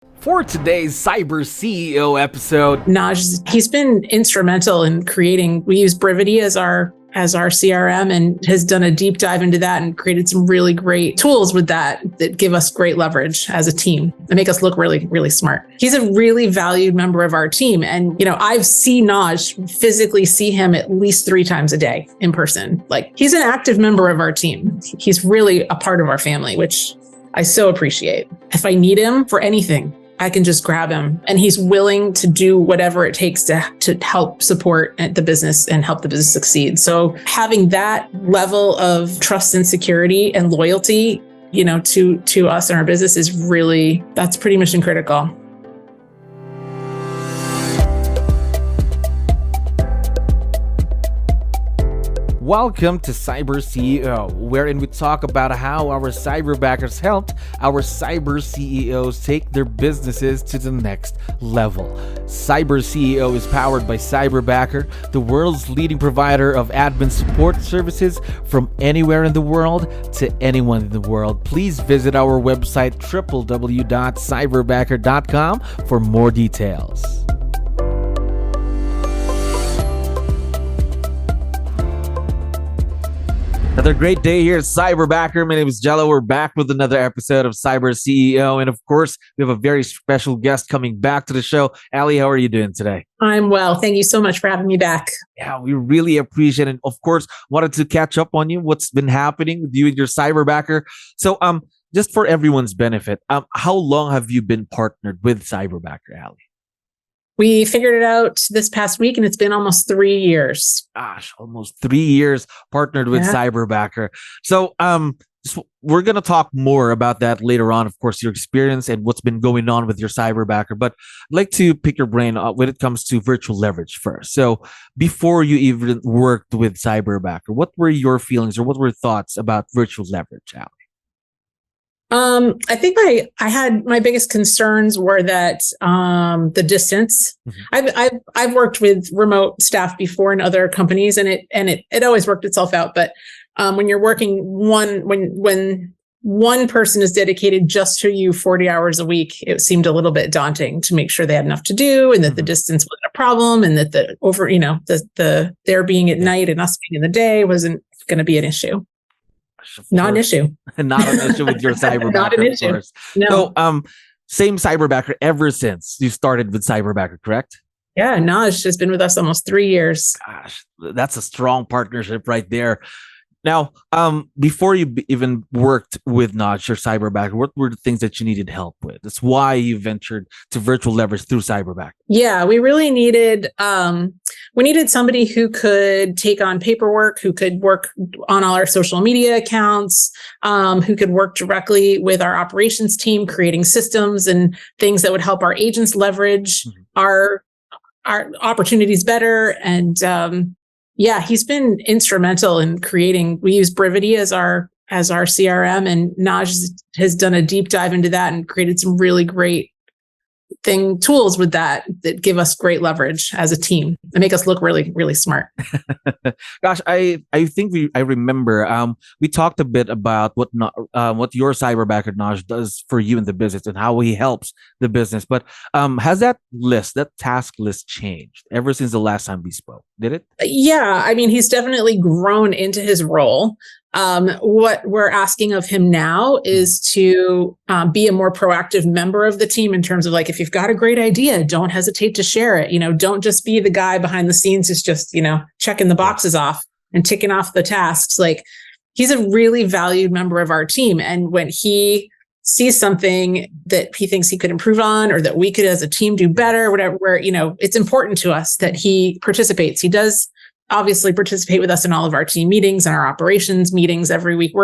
For today's Cyber CEO episode, 𝗙ηκε, he's been instrumental in creating, we use 𝗙𝗲 as our CRM, and has done a deep dive into that and created some really great tools with that give us great leverage as a team and make us look really, really smart. He's a really valued member of our team. And, I've seen 𝗙ηκε, physically see him at least 3 times a day in person. Like, he's an active member of our team. He's really a part of our family, which I so appreciate. If I need him for anything, I can just grab him, and he's willing to do whatever it takes to help support the business and help the business succeed. So having that level of trust and security and loyalty, to us and our business that's pretty mission critical. welcome to Cyber CEO, wherein we talk about how our cyberbackers helped our cyber CEOs take their businesses to the next level. Cyber CEO is powered by Cyberbacker, the world's leading provider of admin support services from anywhere in the world to anyone in the world. Please visit our website www.cyberbacker.com for more details. Another great day here at Cyberbacker. My name is Jello. We're back with another episode of Cyber CEO. And of course, we have a very special guest coming back to the show. Ali, how are you doing today? I'm well. Thank you so much for having me back. Yeah, we really appreciate it. And of course, wanted to catch up on you. What's been happening with you and your Cyberbacker? So just for everyone's benefit, how long have you been partnered with Cyberbacker, Ali? We figured it out this past week, and it's been almost 3 years. Gosh, almost 3 years partnered with Cyberbacker. So we're going to talk more about that later on, of course, your experience and what's been going on with your Cyberbacker. But I'd like to pick your brain when it comes to virtual leverage first. So before you even worked with Cyberbacker, what were your feelings or what were thoughts about virtual leverage, Ali? I think I had my biggest concerns were that the distance. Mm-hmm. I've worked with remote staff before in other companies, and it always worked itself out. But when you're working when one person is dedicated just to you 40 hours a week, it seemed a little bit daunting to make sure they had enough to do, and that the distance wasn't a problem, and that the their being at night and us being in the day wasn't going to be an issue. Not an issue. Not an issue with your Cyberbacker, Not an issue. Of course. No. So, same Cyberbacker ever since you started with Cyberbacker, correct? Yeah, 𝗙ηκε has been with us almost 3 years. Gosh, that's a strong partnership right there. Now, before you even worked with 𝗙ηκε or Cyberbacker, what were the things that you needed help with? That's why you ventured to virtual leverage through Cyberbacker. Yeah, we really needed somebody who could take on paperwork, who could work on all our social media accounts, who could work directly with our operations team, creating systems and things that would help our agents leverage our opportunities better. And yeah, he's been instrumental in creating, we use 𝗙𝗲 as our CRM, and 𝗙ηκε has done a deep dive into that and created some really great tools with that give us great leverage as a team and make us look really, really smart. Gosh, I think I remember we talked a bit about what your Cyberbacker 𝗙ηκε does for you in the business and how he helps the business. But has that task list changed ever since the last time we spoke? Did it? Yeah, I mean, he's definitely grown into his role. What we're asking of him now is to be a more proactive member of the team in terms of, like, if you've got a great idea, don't hesitate to share it. Don't just be the guy behind the scenes who's just, checking the boxes off and ticking off the tasks. Like, he's a really valued member of our team. And when he sees something that he thinks he could improve on, or that we could as a team do better, whatever, it's important to us that he participates. He does obviously participate with us in all of our team meetings and our operations meetings every week.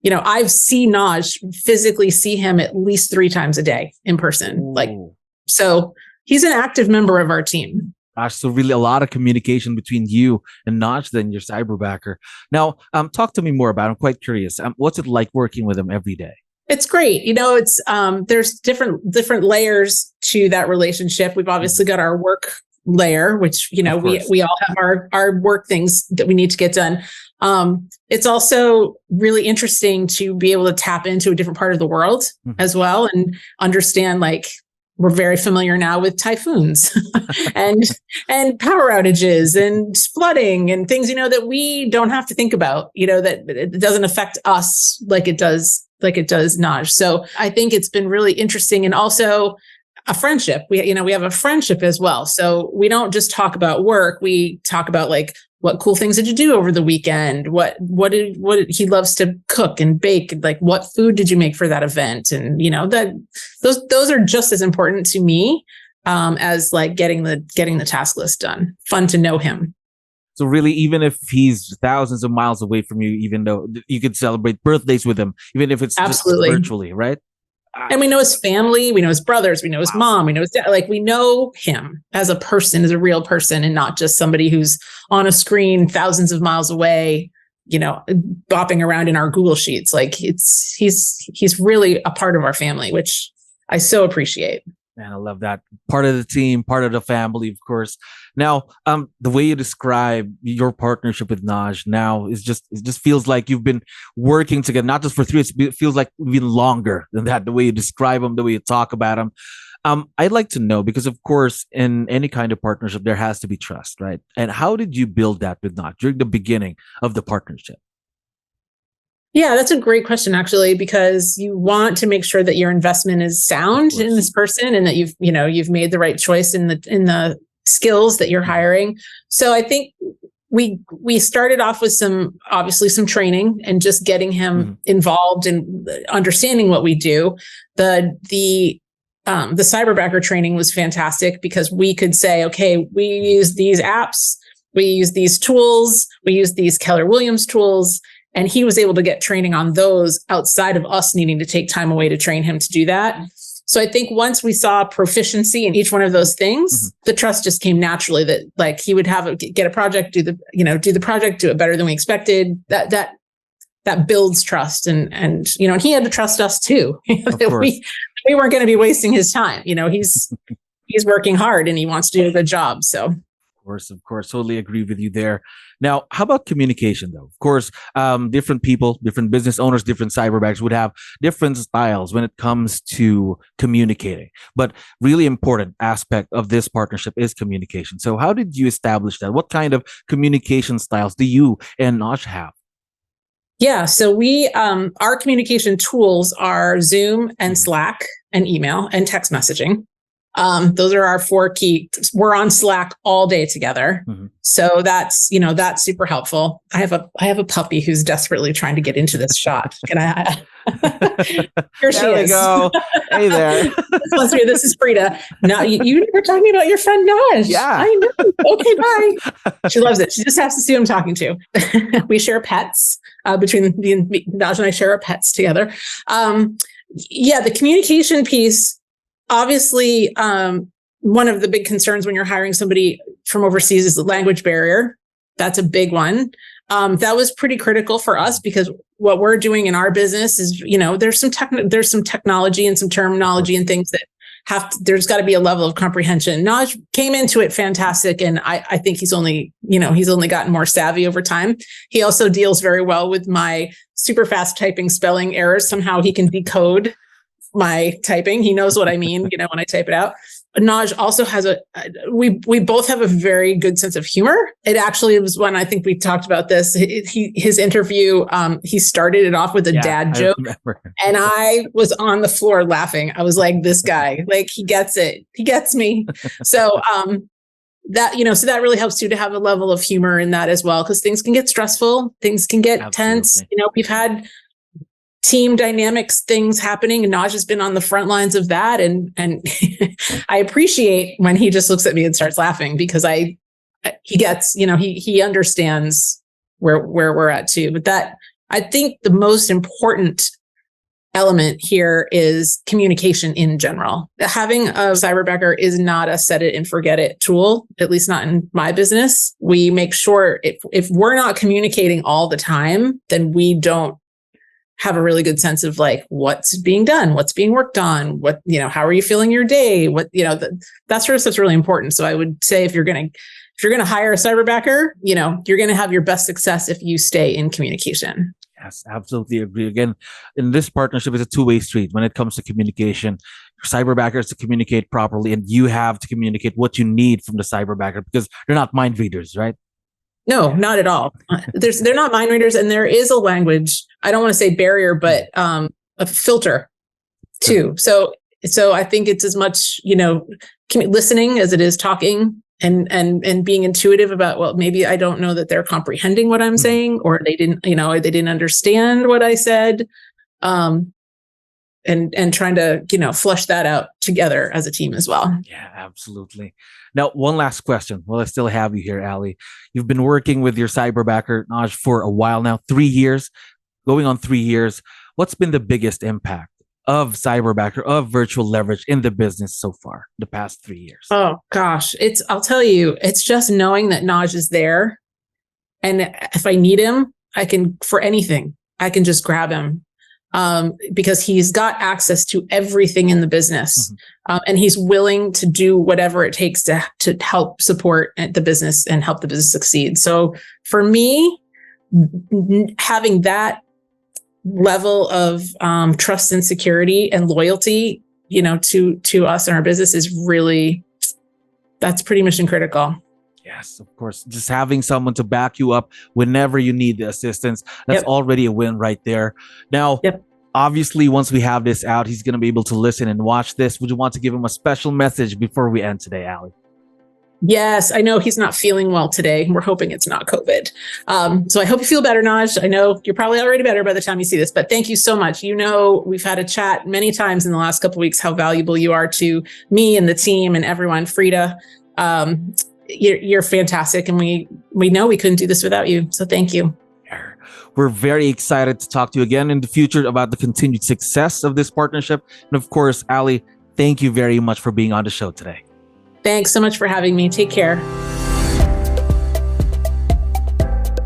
I've seen 𝗙ηκε, physically see him at least 3 times a day in person. Ooh. So he's an active member of our team. Gosh, so really a lot of communication between you and 𝗙ηκε than your Cyberbacker. Now, talk to me more about it. I'm quite curious. What's it like working with him every day? It's great. It's there's different layers to that relationship. We've obviously got our work layer, which, we all have our work things that we need to get done. It's also really interesting to be able to tap into a different part of the world as well and understand, like, we're very familiar now with typhoons and power outages and flooding and things, that we don't have to think about, that it doesn't affect us like it does 𝗙. So I think it's been really interesting, and also a friendship. We have a friendship as well. So we don't just talk about work. We talk about, like, what cool things did you do over the weekend? What did he loves to cook and bake? Like, what food did you make for that event? And, that those are just as important to me as, like, getting the task list done. Fun to know him. So really, even if he's thousands of miles away from you, even though you could celebrate birthdays with him, even if it's Absolutely. just virtually, right? And we know his family, we know his brothers, we know his mom, we know his dad. Like, we know him as a person, as a real person, and not just somebody who's on a screen thousands of miles away, bopping around in our Google Sheets. Like, he's really a part of our family, which I so appreciate. Man, I love that. Part of the team, part of the family, of course. Now, the way you describe your partnership with 𝗙ηκε now it just feels like you've been working together, not just for 3 years, it feels like even longer than that. The way you describe them, the way you talk about them. I'd like to know, because of course, in any kind of partnership, there has to be trust, right? And how did you build that with 𝗙ηκε during the beginning of the partnership? Yeah, that's a great question, actually, because you want to make sure that your investment is sound in this person, and that you've made the right choice in the skills that you're hiring. So I think we started off with some training and just getting him involved in understanding what we do. The Cyberbacker training was fantastic, because we could say, okay, we use these apps, we use these tools, we use these Keller-Williams tools. And he was able to get training on those outside of us needing to take time away to train him to do that. So I think once we saw proficiency in each one of those things, the trust just came naturally, that, like, he would get a project, do the project, do it better than we expected. That builds trust. And he had to trust us too. That we weren't going to be wasting his time. He's working hard and he wants to do a good job. So. Of course, totally agree with you there. Now, how about communication, though? Of course, different people, different business owners, different cyberbackers would have different styles when it comes to communicating. But really important aspect of this partnership is communication. So how did you establish that? What kind of communication styles do you and 𝗙ηκε have? Yeah, so our communication tools are Zoom and Slack and email and text messaging. Those are our 4 key. We're on Slack all day together. So that's super helpful. I have a puppy who's desperately trying to get into this shot. Can I? Here she is. There we go. Hey there. This is Frida. Now you were talking about your friend 𝗙ηκε. Yeah. I know. Okay, bye. She loves it. She just has to see who I'm talking to. We share pets. Between 𝗙ηκε and I share our pets together. The communication piece. Obviously, one of the big concerns when you're hiring somebody from overseas is the language barrier. That's a big one. That was pretty critical for us, because what we're doing in our business is, there's some technology and some terminology and things that there's got to be a level of comprehension. 𝗙ηκε came into it fantastic, and I think he's only gotten more savvy over time. He also deals very well with my super fast typing spelling errors. Somehow he can decode my typing. He knows what I mean, when I type it out. 𝗙ηκε also has we both have a very good sense of humor. It actually was when, I think we talked about this, his interview, he started it off with a dad joke. And I was on the floor laughing. I was like, this guy, like, he gets it. He gets me. So, so that really helps too, to have a level of humor in that as well, because things can get stressful. Things can get tense. We've had team dynamics things happening, and 𝗙ike has been on the front lines of that. And I appreciate when he just looks at me and starts laughing, because he gets, he understands where we're at too. But that, I think the most important element here is communication in general. Having a Cyberbacker is not a set it and forget it tool, at least not in my business. We make sure if we're not communicating all the time, then we don't have a really good sense of like what's being done, what's being worked on, what, how are you feeling your day? What, that sort of stuff's really important. So I would say if you're going to hire a cyberbacker, you're going to have your best success if you stay in communication. Yes, absolutely agree. Again, in this partnership, it's a two-way street when it comes to communication. Your cyberbacker is to communicate properly, and you have to communicate what you need from the cyberbacker because they're not mind readers, right? No, not at all. They're not mind readers, and there is a language. I don't want to say barrier, but a filter too. So I think it's as much listening as it is talking, and being intuitive about, well, maybe I don't know that they're comprehending what I'm saying, or they didn't understand what I said, and trying to flush that out together as a team as well. Yeah, absolutely. Now, one last question. Well, I still have you here, Ali. You've been working with your cyberbacker Vaj for a while now, 3 years, going on 3 years. What's been the biggest impact of cyberbacker, of virtual leverage in the business so far, the past 3 years? Oh gosh, I'll tell you, it's just knowing that Vaj is there, and if I need him, for anything, I can just grab him. Because he's got access to everything in the business, and he's willing to do whatever it takes to help support the business and help the business succeed. So for me, having that level of trust and security and loyalty, to us and our business is really, that's pretty mission critical. Yes, of course. Just having someone to back you up whenever you need the assistance, that's already a win right there. Now, obviously, once we have this out, he's going to be able to listen and watch this. Would you want to give him a special message before we end today, Ali? Yes, I know he's not feeling well today. We're hoping it's not COVID. So I hope you feel better, Vaj. I know you're probably already better by the time you see this, but thank you so much. We've had a chat many times in the last couple of weeks, how valuable you are to me and the team and everyone. Frida, you're fantastic, and we know we couldn't do this without you. So thank you. We're very excited to talk to you again in the future about the continued success of this partnership. And of course, Ali, thank you very much for being on the show today. Thanks so much for having me. Take care.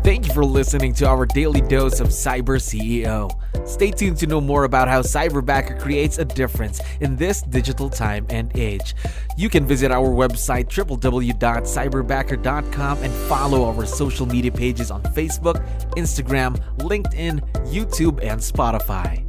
Thank you for listening to our daily dose of CyberCEO. Stay tuned to know more about how Cyberbacker creates a difference in this digital time and age. You can visit our website www.cyberbacker.com and follow our social media pages on Facebook, Instagram, LinkedIn, YouTube, and Spotify.